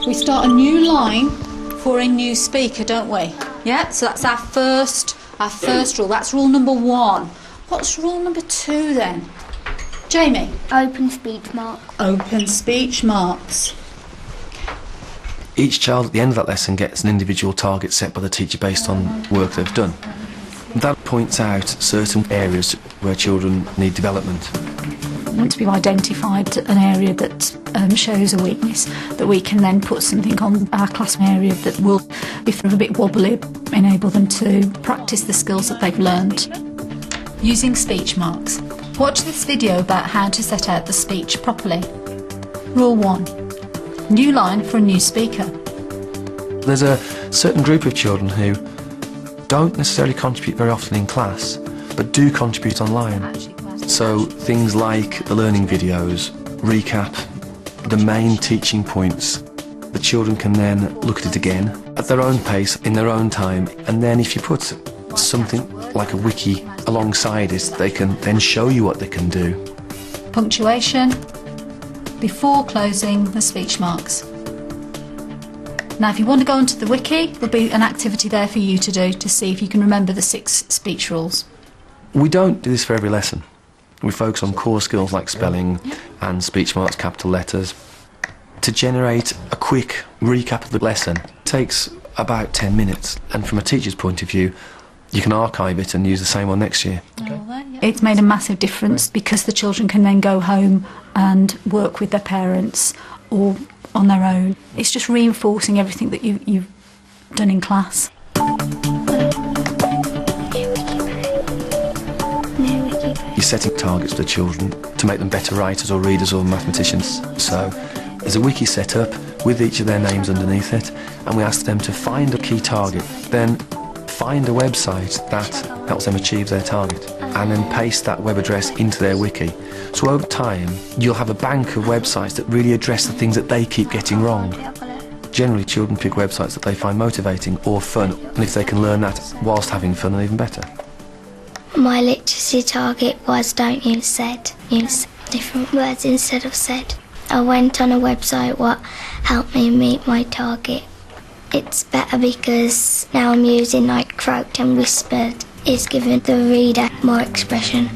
We start a new line for a new speaker, don't we? Yeah, so that's our first rule. That's rule number 1. What's rule number 2 then? Jamie? Open speech marks. Open speech marks. Each child at the end of that lesson gets an individual target set by the teacher based on work they've done. That points out certain areas where children need development. Once we've identified an area that shows a weakness, that we can then put something on our class area that will, if they're a bit wobbly, enable them to practice the skills that they've learned. Using speech marks. Watch this video about how to set out the speech properly. Rule 1. New line for a new speaker. There's a certain group of children who don't necessarily contribute very often in class, but do contribute online. So things like the learning videos, recap, the main teaching points. The children can then look at it again at their own pace, in their own time, and then if you put something like a wiki alongside it, they can then show you what they can do. Punctuation before closing the speech marks. Now if you want to go onto the wiki, there'll be an activity there for you to do to see if you can remember the 6 speech rules. We don't do this for every lesson. We focus on core skills like spelling and speech marks, capital letters. To generate a quick recap of the lesson takes about 10 minutes, and from a teacher's point of view, you can archive it and use the same one next year. It's made a massive difference because the children can then go home and work with their parents or on their own. It's just reinforcing everything that you've done in class. You're setting targets for the children to make them better writers or readers or mathematicians. So there's a wiki set up with each of their names underneath it, and we ask them to find a key target, then find a website that helps them achieve their target, and then paste that web address into their wiki. So over time, you'll have a bank of websites that really address the things that they keep getting wrong. Generally, children pick websites that they find motivating or fun, and if they can learn that whilst having fun, then even better. My literacy target was don't use said. Use different words instead of said. I went on a website what helped me meet my target. It's better because now I'm using like croaked and whispered. It's giving the reader more expression.